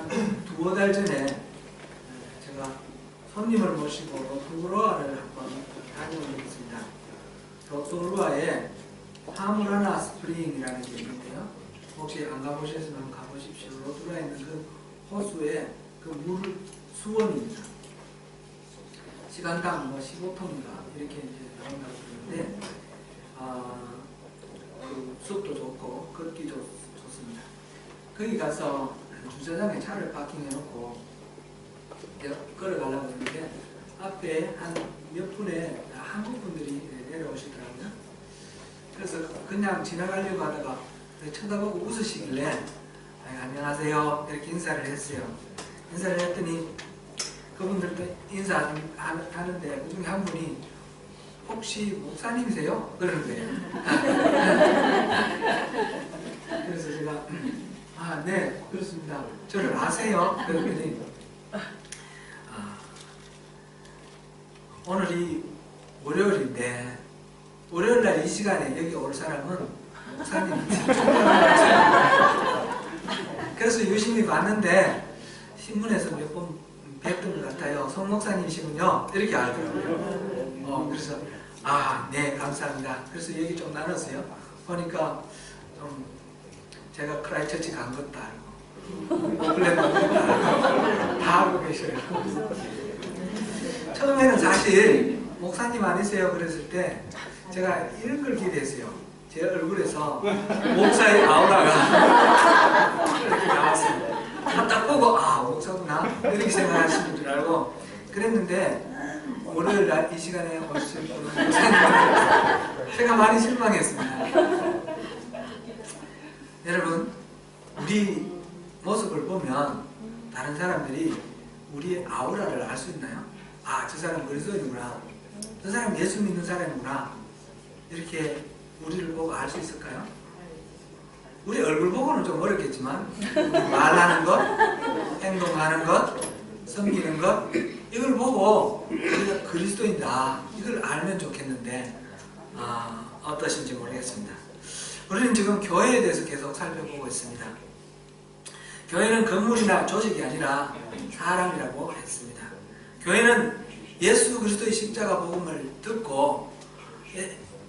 한 두어 달 전에 제가 손님을 모시고 로토루아를 한번 다녀오겠습니다. 로토루아에 하무라나 스프링이라는 게 있는데요. 혹시 안 가보셨으면 한번 가보십시오. 로토루아에 있는 그 호수에 그 물 수원입니다. 시간당 뭐 15톤인가 이렇게 이제 나온다고 그러는데 그 숲도 좋고 걷기도 좋습니다. 거기 가서 주차장에 차를 파킹해놓고 걸어가려고 했는데 앞에 한 몇 분에 한국 분들이 내려오시더라고요. 그래서 그냥 지나가려고 하다가 쳐다보고 웃으시길래 안녕하세요 이렇게 인사를 했어요. 인사를 했더니 그분들도 인사하는데 그중에 한 분이 혹시 목사님이세요? 그러는 거예요. 그래서 제가 네 그렇습니다. 저를 아세요? 그랬더니 오늘이 월요일인데 월요일날 이 시간에 여기 올 사람은 목사님인지 그래서 유심히 봤는데 신문에서 몇 번 뵀던 것 같아요. 송 목사님이시군요. 이렇게 알더라고요. 그래서 네 감사합니다. 그래서 얘기 좀 나눴어요. 보니까 좀 제가 크라이처치 간 것도 알고 오클랜드 간 것도 알고 다 알고 계셔요. 처음에는 사실 목사님 아니세요? 그랬을 때 제가 이런 걸 기대했어요. 제 얼굴에서 목사의 아우라가 이렇게 나왔어요. 딱 보고 목사구나 이렇게 생각하시는 줄 알고 그랬는데 월요일날 이 시간에 오실 분은 목사님 제가 많이 실망했습니다. 여러분 우리 모습을 보면 다른 사람들이 우리의 아우라를 알 수 있나요? 저 사람 그리스도인이구나. 저 사람 예수 믿는 사람이구나. 이렇게 우리를 보고 알 수 있을까요? 우리 얼굴 보고는 좀 어렵겠지만 말하는 것, 행동하는 것, 섬기는 것 이걸 보고 우리가 그리스도인다 이걸 알면 좋겠는데 어떠신지 모르겠습니다. 우리는 지금 교회에 대해서 계속 살펴보고 있습니다. 교회는 건물이나 조직이 아니라 사람이라고 했습니다. 교회는 예수 그리스도의 십자가 복음을 듣고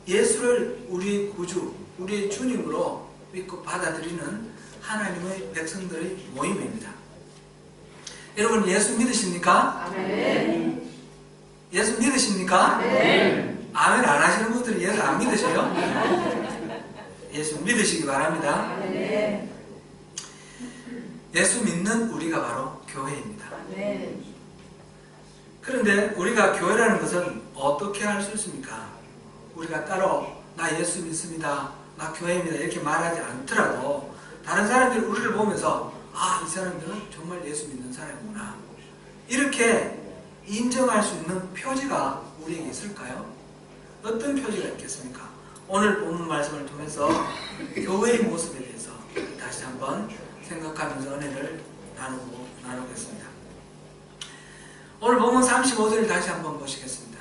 예수를 우리의 구주, 우리의 주님으로 믿고 받아들이는 하나님의 백성들의 모임입니다. 여러분 예수 믿으십니까? 아멘. 예수 믿으십니까? 아멘. 아멘 안 하시는 분들은 예수 안 믿으세요? 예수 믿으시기 바랍니다. 아멘. 예수 믿는 우리가 바로 교회입니다. 아멘. 그런데 우리가 교회라는 것은 어떻게 할 수 있습니까? 우리가 따로 나 예수 믿습니다. 나 교회입니다. 이렇게 말하지 않더라도 다른 사람들이 우리를 보면서 이 사람들은 정말 예수 믿는 사람이구나. 이렇게 인정할 수 있는 표지가 우리에게 있을까요? 어떤 표지가 있겠습니까? 오늘 본문 말씀을 통해서 교회의 모습에 대해서 다시 한번 생각하면서 은혜를 나누겠습니다. 오늘 본문 35절을 다시 한번 보시겠습니다.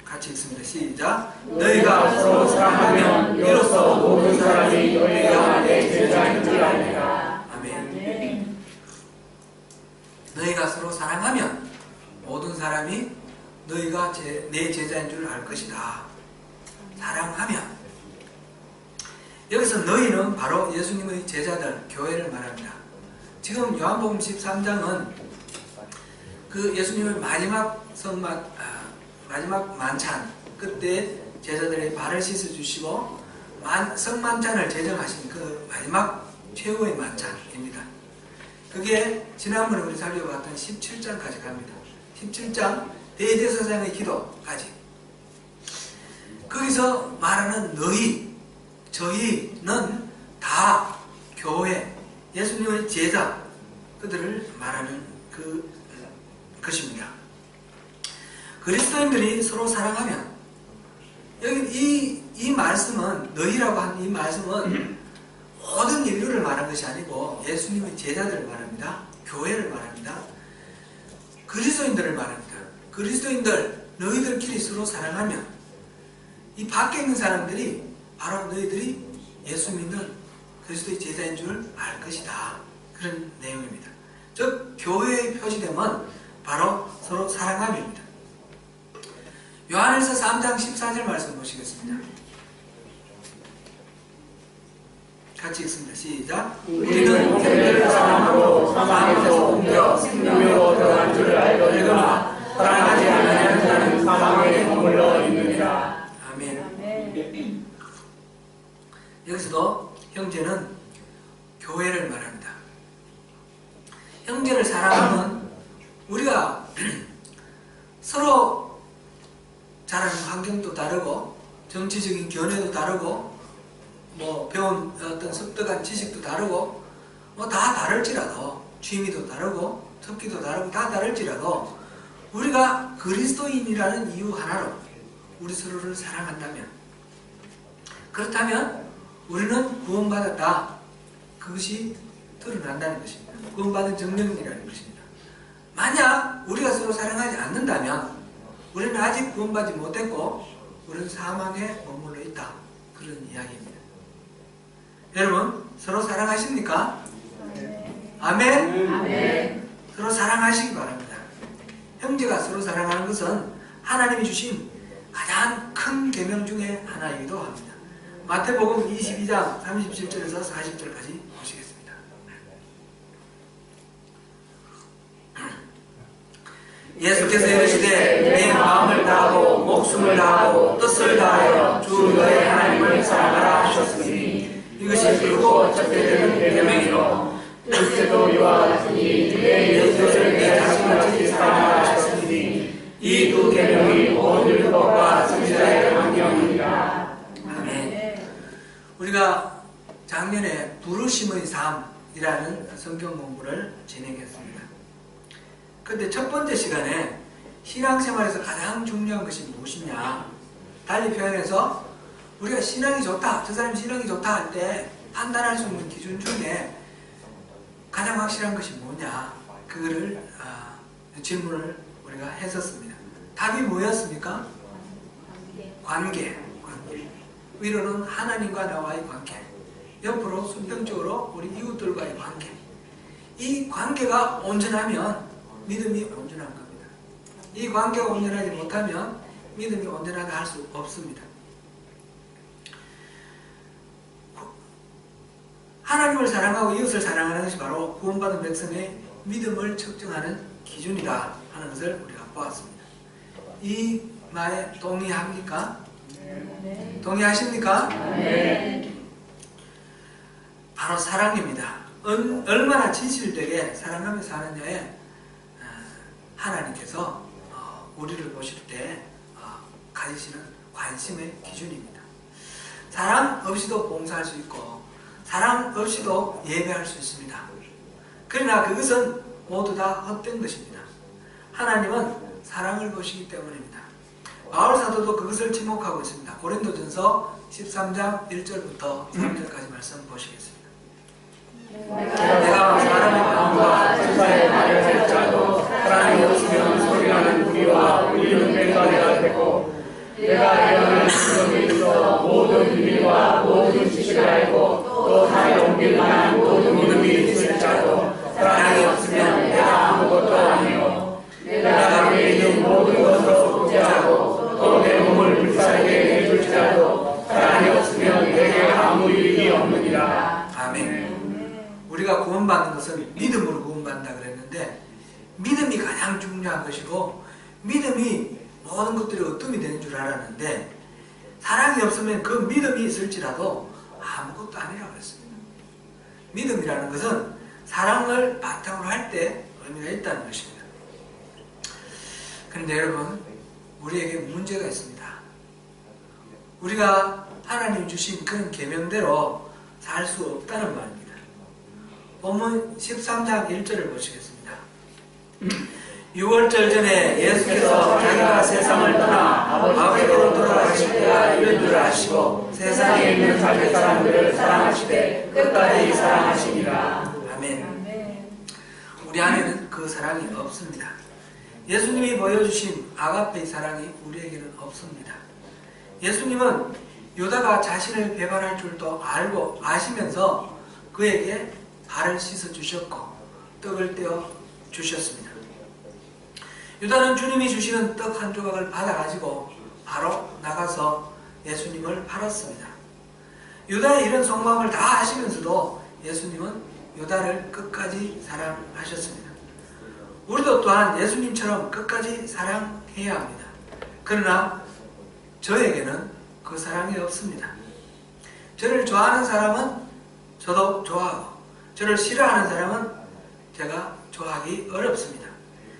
같이 읽습니다. 시작. 너희가 서로 사랑하면 이로써 모든 사람이 너희가 내 제자인 줄 알리라. 아멘. 너희가 서로 사랑하면 모든 사람이 너희가 내 제자인 줄 알 것이다. 사랑하면. 여기서 너희는 바로 예수님의 제자들, 교회를 말합니다. 지금 요한복음 13장은 그 예수님의 마지막 만찬, 그때 제자들의 발을 씻어주시고 성만찬을 제정하신 그 마지막 최후의 만찬입니다. 그게 지난번에 우리 살펴봤던 17장까지 갑니다. 17장 대제사장의 기도까지. 거기서 말하는 너희, 저희는 다 교회, 예수님의 제자, 그들을 말하는 것입니다. 그리스도인들이 서로 사랑하면, 여기 이 말씀은, 너희라고 하는 이 말씀은 모든 인류를 말하는 것이 아니고 예수님의 제자들을 말합니다. 교회를 말합니다. 그리스도인들을 말합니다. 그리스도인들, 너희들끼리 서로 사랑하면 이 밖에 있는 사람들이 바로 너희들이 예수 믿는 그리스도의 제자인 줄 알 것이다. 그런 내용입니다. 즉 교회의 표시됨은 바로 서로 사랑함입니다. 요한일서 3장 14절 말씀 보시겠습니다. 같이 읽습니다. 시작. 우리는 형제를 사랑으로 사망에서 옮겨 생명으로 들어간 줄을 알거니와 사랑하지 않는 자는 사망에 머물러 있느니라. 아멘. 여기서도 형제는 교회를 말합니다. 형제를 사랑하면 우리가 서로 자라는 환경도 다르고 정치적인 견해도 다르고 뭐 배운 어떤 습득한 지식도 다르고 뭐 다 다를지라도 취미도 다르고 특기도 다르고 다 다를지라도 우리가 그리스도인이라는 이유 하나로 우리 서로를 사랑한다면, 그렇다면 우리는 구원받았다. 그것이 드러난다는 것입니다. 구원받은 증명이라는 것입니다. 만약 우리가 서로 사랑하지 않는다면 우리는 아직 구원받지 못했고 우리는 사망에 머물러 있다. 그런 이야기입니다. 여러분 서로 사랑하십니까? 아멘? 아멘. 서로 사랑하시기 바랍니다. 형제가 서로 사랑하는 것은 하나님이 주신 가장 큰 계명 중에 하나이기도 합니다. 마태복음 22장 37절에서 40절까지 보시겠습니다. 예수께서 이르시되 내 마음을 다하고 목숨을 다하고 뜻을 다하여 주 너의 하나님을 사랑하라 하셨으니 이것이 길고 쫓겨되는 계명이로 둘째도 이와 같으니 내 이웃을 내 자신같이 사랑하라 하셨으니 이 두 계명이 온 율법과 선지자의 강령이니라. 아멘. 우리가 작년에 부르심의 삶이라는 성경 공부를 진행했습니다. 그런데 첫 번째 시간에 신앙생활에서 가장 중요한 것이 무엇이냐, 달리 표현해서 우리가 신앙이 좋다, 저 사람이 신앙이 좋다 할 때 판단할 수 있는 기준 중에 가장 확실한 것이 뭐냐, 그거를 질문을 우리가 했었습니다. 답이 뭐였습니까? 관계. 위로는 하나님과 나와의 관계, 옆으로 수평적으로 우리 이웃들과의 관계. 이 관계가 온전하면 믿음이 온전한 겁니다. 이 관계가 온전하지 못하면 믿음이 온전하다 할 수 없습니다. 하나님을 사랑하고 이웃을 사랑하는 것이 바로 구원받은 백성의 믿음을 측정하는 기준이다 하는 것을 우리가 보았습니다. 이 말에 동의합니까? 네. 동의하십니까? 네. 바로 사랑입니다. 얼마나 진실되게 사랑하며 사느냐에 하나님께서 우리를 보실 때 가지시는 관심의 기준입니다. 사랑 없이도 봉사할 수 있고 사랑 없이도 예배할 수 있습니다. 그러나 그것은 모두 다 헛된 것입니다. 하나님은 사랑을 보시기 때문입니다. 바울 사도도 그것을 지목하고 있습니다. 고린도전서 13장 1절부터 3절까지 말씀 보시겠습니다. 내가 사람의 마음과 천사의 말을 할지라도 사랑이 없으면 소리나는 우리와 울리는 뱀과 내가 되고, 내가 예언을 지금에 있어 모든 비밀과 모든 지식을 알고 또 하에 옮길 만한 모든 믿음이 있을지라도 사랑이 없으면 내가 아무것도 아니요. 내가 내게 있는 모든 것으로 부재하고 또 내 몸을 불살게 해줄지라도 사랑이 없으면 내게 아무 일이 없느니라. 아멘. 우리가 구원받는 것은 믿음으로 구원받는다 그랬는데, 믿음이 가장 중요한 것이고 믿음이 모든 것들이 어둠이 되는 줄 알았는데, 사랑이 없으면 그 믿음이 있을지라도 아무것도 아니라고 했습니다. 믿음이라는 것은 사랑을 바탕으로 할 때 의미가 있다는 것입니다. 그런데 여러분, 우리에게 문제가 있습니다. 우리가 하나님 주신 그런 계명대로 살 수 없다는 말입니다. 본문 13장 1절을 보시겠습니다. 6월절 전에 예수께서 자기가 세상을 떠나 아버지께로 돌아가실 때가 이런 줄 아시고 세상에 있는 자기 사람들을 사랑하시되 끝까지 사랑하시니라. 아멘. 우리 안에는 그 사랑이 없습니다. 예수님이 보여주신 아가페의 사랑이 우리에게는 없습니다. 예수님은 유다가 자신을 배반할 줄도 알고 아시면서 그에게 발을 씻어 주셨고 떡을 떼어 주셨습니다. 유다는 주님이 주시는 떡 한 조각을 받아가지고 바로 나가서 예수님을 팔았습니다. 유다의 이런 속마음을 다 아시면서도 예수님은 유다를 끝까지 사랑하셨습니다. 우리도 또한 예수님처럼 끝까지 사랑해야 합니다. 그러나 저에게는 그 사랑이 없습니다. 저를 좋아하는 사람은 저도 좋아하고 저를 싫어하는 사람은 제가 좋아하기 어렵습니다.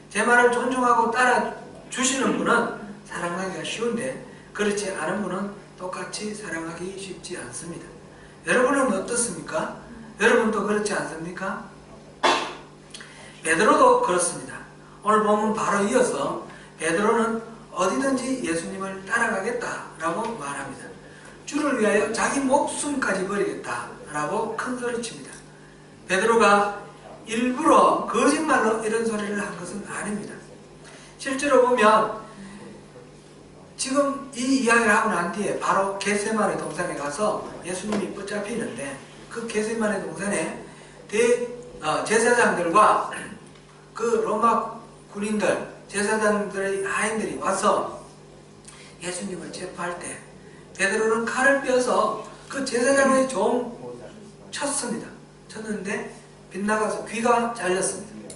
제 말을 존중하고 따라주시는 분은 사랑하기가 쉬운데 그렇지 않은 분은 똑같이 사랑하기 쉽지 않습니다. 여러분은 어떻습니까? 여러분도 그렇지 않습니까? 베드로도 그렇습니다. 오늘 본문 바로 이어서 베드로는 어디든지 예수님을 따라가겠다라고 말합니다. 주를 위하여 자기 목숨까지 버리겠다라고 큰 소리칩니다. 베드로가 일부러 거짓말로 이런 소리를 한 것은 아닙니다. 실제로 보면 지금 이 이야기를 하고 난 뒤에 바로 겟세마네 동산에 가서 예수님이 붙잡히는데 그 겟세마네 동산에 제사장들과 그 로마 군인들, 제사장들의 하인들이 와서 예수님을 체포할 때 베드로는 칼을 빼서 그 제사장의 종 쳤습니다. 쳤는데 빗나가서 귀가 잘렸습니다.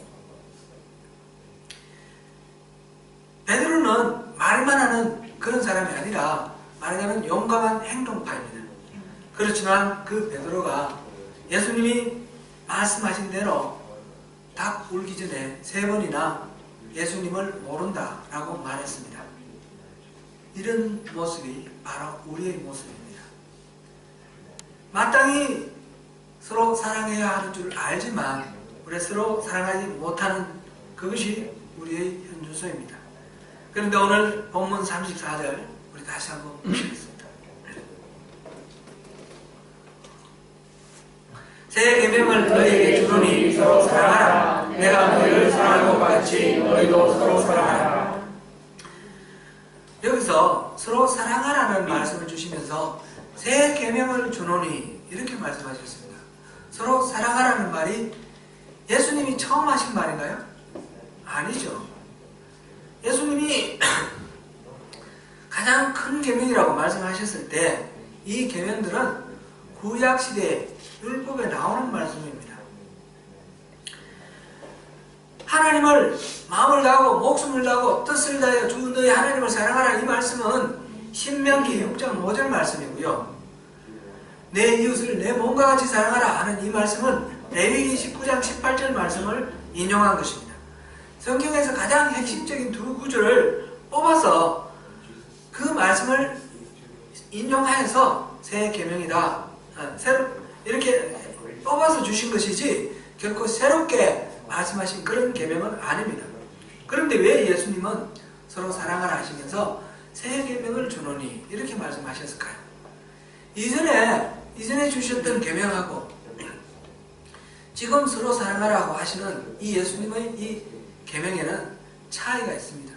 베드로는 말만 하는 그런 사람이 아니라 말하자면 용감한 행동파입니다. 그렇지만 그 베드로가 예수님이 말씀하신 대로 닭 울기 전에 3번이나 예수님을 모른다라고 말했습니다. 이런 모습이 바로 우리의 모습입니다. 마땅히 서로 사랑해야 하는 줄 알지만 우리 서로 사랑하지 못하는 그것이 우리의 현주소입니다. 그런데 오늘 본문 34절 우리 다시 한번 보시겠습니다. 새 계명을 너희에게 주노니 서로 사랑하라. 내가 너희를 사랑한 것 같이 너희도 서로 사랑하라. 여기서 서로 사랑하라는 말씀을 주시면서 새 계명을 주노니 이렇게 말씀하셨습니다. 서로 사랑하라는 말이 예수님이 처음 하신 말인가요? 아니죠. 예수님이 가장 큰 계명이라고 말씀하셨을 때 이 계명들은 구약시대에 율법에 나오는 말씀입니다. 하나님을 마음을 다하고 목숨을 다하고 뜻을 다하여 주 너희 하나님을 사랑하라 이 말씀은 신명기 6장 5절 말씀이고요. 내 이웃을 내 몸과 같이 사랑하라 하는 이 말씀은 레위기 19장 18절 말씀을 인용한 것입니다. 성경에서 가장 핵심적인 두 구절을 뽑아서 그 말씀을 인용하여서 새 계명이다. 새로 이렇게 뽑아서 주신 것이지 결코 새롭게 말씀하신 그런 계명은 아닙니다. 그런데 왜 예수님은 서로 사랑하라 하시면서 새 계명을 주노니 이렇게 말씀하셨을까요? 이전에 주셨던 계명하고 지금 서로 사랑하라고 하시는 이 예수님의 이 계명에는 차이가 있습니다.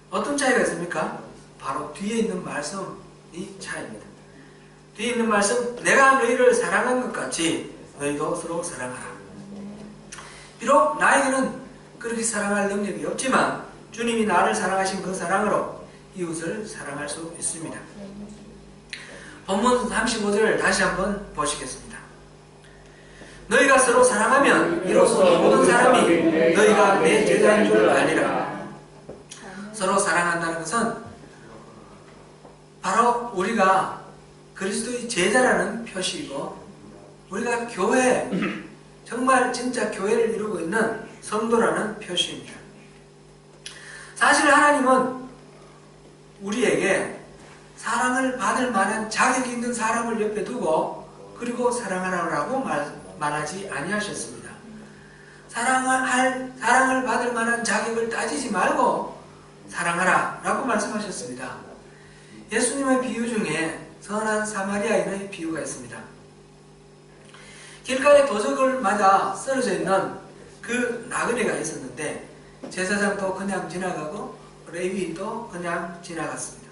어떤 차이가 있습니까? 바로 뒤에 있는 말씀이 차이입니다. 뒤에 있는 말씀, 내가 너희를 사랑한 것 같이 너희도 서로 사랑하라. 비록 나에게는 그렇게 사랑할 능력이 없지만 주님이 나를 사랑하신 그 사랑으로 이웃을 사랑할 수 있습니다. 본문 35절을 다시 한번 보시겠습니다. 너희가 서로 사랑하면 이로써 모든 사람이 너희가 내 제자인 줄 알리라. 서로 사랑한다는 것은 바로 우리가 그리스도의 제자라는 표시이고 우리가 교회, 정말 진짜 교회를 이루고 있는 성도라는 표시입니다. 사실 하나님은 우리에게 사랑을 받을 만한 자격이 있는 사람을 옆에 두고 그리고 사랑하라고 말하지 아니하셨습니다. 사랑을 받을 만한 자격을 따지지 말고 사랑하라 라고 말씀하셨습니다. 예수님의 비유 중에 선한 사마리아인의 비유가 있습니다. 길가에 도적을 맞아 쓰러져 있는 그 나그네가 있었는데 제사장도 그냥 지나가고 레위인도 그냥 지나갔습니다.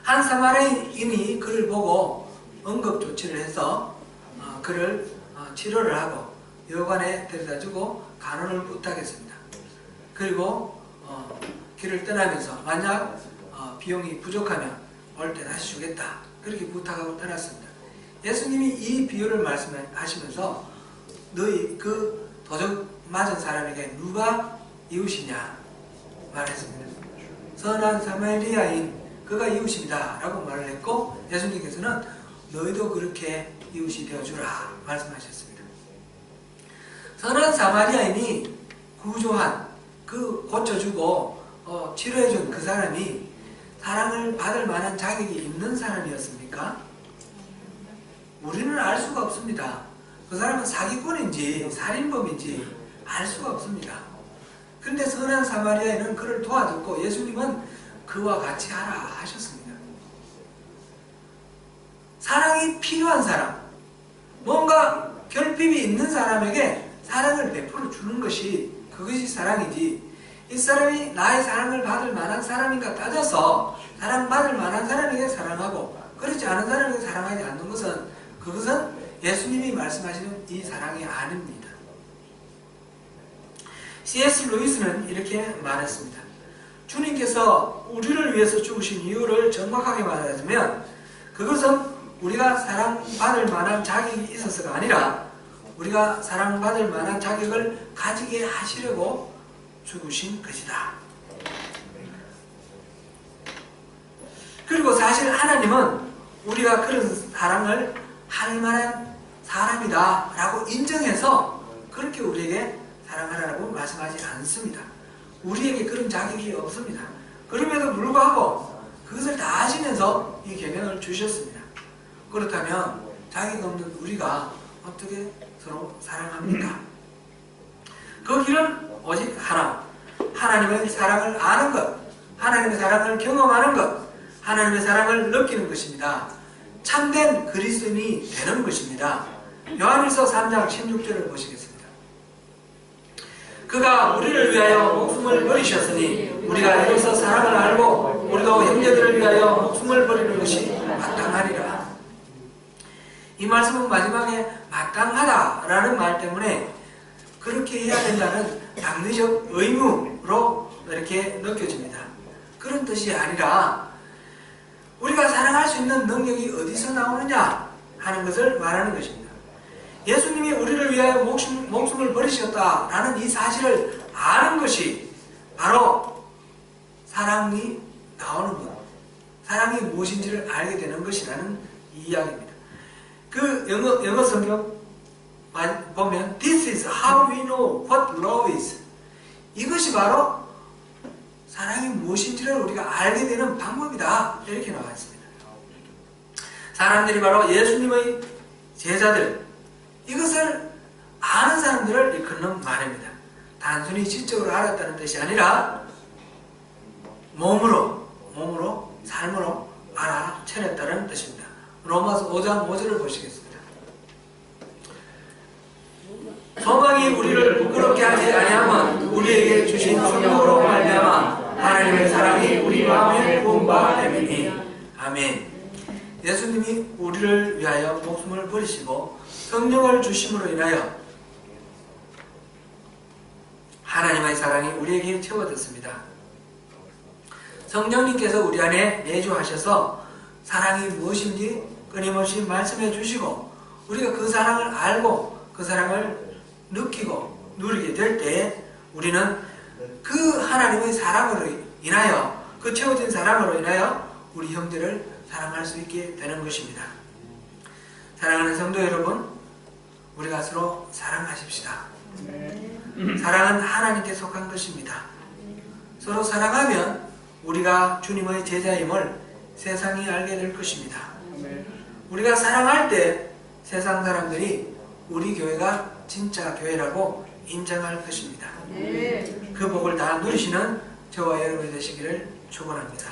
한 사마리아인이 그를 보고 응급 조치를 해서 그를 치료를 하고 여관에 데려다주고 간호를 부탁했습니다. 그리고 길을 떠나면서 만약 비용이 부족하면 올 때 다시 주겠다, 그렇게 부탁하고 떠났습니다. 예수님이 이 비유를 말씀하시면서 너희 그 도적 맞은 사람에게 누가 이웃이냐 말했습니다. 선한 사마리아인 그가 이웃입니다 라고 말을 했고, 예수님께서는 너희도 그렇게 이웃이 되어주라 말씀하셨습니다. 선한 사마리아인이 구조한, 그 고쳐주고 치료해준 그 사람이 사랑을 받을 만한 자격이 있는 사람이었습니까? 우리는 알 수가 없습니다. 그 사람은 사기꾼인지 살인범인지 알 수가 없습니다. 그런데 선한 사마리아인은 그를 도와줬고 예수님은 그와 같이 하라 하셨습니다. 사랑이 필요한 사람, 뭔가 결핍이 있는 사람에게 사랑을 베풀어 주는 것이, 그것이 사랑이지, 이 사람이 나의 사랑을 받을 만한 사람인가 따져서 사랑받을 만한 사람에게 사랑하고 그렇지 않은 사람에게 사랑하지 않는 것은, 그것은 예수님이 말씀하시는 이 사랑이 아닙니다. C.S. 루이스는 이렇게 말했습니다. 주님께서 우리를 위해서 죽으신 이유를 정확하게 말하자면 그것은 우리가 사랑받을 만한 자격이 있어서가 아니라 우리가 사랑받을 만한 자격을 가지게 하시려고 죽으신 것이다. 그리고 사실 하나님은 우리가 그런 사랑을 할 만한 사람이다 라고 인정해서 그렇게 우리에게 사랑하라고 말씀하지 않습니다. 우리에게 그런 자격이 없습니다. 그럼에도 불구하고 그것을 다 아시면서 이 계명을 주셨습니다. 그렇다면 자격 없는 우리가 어떻게 서로 사랑합니까? 그 길은 오직 하나, 하나님의 사랑을 아는 것, 하나님의 사랑을 경험하는 것, 하나님의 사랑을 느끼는 것입니다. 참된 그리스도인이 되는 것입니다. 요한일서 3장 16절을 보시겠습니다. 그가 우리를 위하여 목숨을 버리셨으니 우리가 여기서 사랑을 알고 우리도 형제들을 위하여 목숨을 버리는 것이 마땅하리라. 이 말씀은 마지막에 마땅하다라는 말 때문에 그렇게 해야 된다는 당리적 의무로 이렇게 느껴집니다. 그런 뜻이 아니라 우리가 사랑할 수 있는 능력이 어디서 나오느냐 하는 것을 말하는 것입니다. 예수님이 우리를 위하여 목숨을 버리셨다라는 이 사실을 아는 것이 바로 사랑이 나오는 것, 사랑이 무엇인지를 알게 되는 것이라는 이야기입니다. 그 영어 성경 보면 This is how we know what love is. 이것이 바로 사랑이 무엇인지를 우리가 알게 되는 방법이다, 이렇게 나와 있습니다. 사람들이 바로 예수님의 제자들, 이것을 아는 사람들을 일컫는 말입니다. 단순히 지적으로 알았다는 뜻이 아니라 몸으로 삶으로 알아차렸다는 뜻입니다. 로마서 5장 5절을 보시겠습니다. 소망이 우리를 부끄럽게 하지 아니하면 우리에게 주신 성령으로 말미암아 하나님의 사랑이 우리 마음에 부은 바 됨이니. 아멘. 예수님이 우리를 위하여 목숨을 버리시고 성령을 주심으로 인하여 하나님의 사랑이 우리에게 채워졌습니다. 성령님께서 우리 안에 내주하셔서 사랑이 무엇인지 끊임없이 말씀해 주시고 우리가 그 사랑을 알고 그 사랑을 느끼고 누리게 될 때 우리는 그 하나님의 사랑으로 인하여, 그 채워진 사랑으로 인하여 우리 형제를 사랑할 수 있게 되는 것입니다. 사랑하는 성도 여러분, 우리가 서로 사랑하십시다. 사랑은 하나님께 속한 것입니다. 서로 사랑하면 우리가 주님의 제자임을 세상이 알게 될 것입니다. 우리가 사랑할 때 세상 사람들이 우리 교회가 진짜 교회라고 인정할 것입니다. 그 복을 다 누리시는 저와 여러분이 되시기를 축원합니다.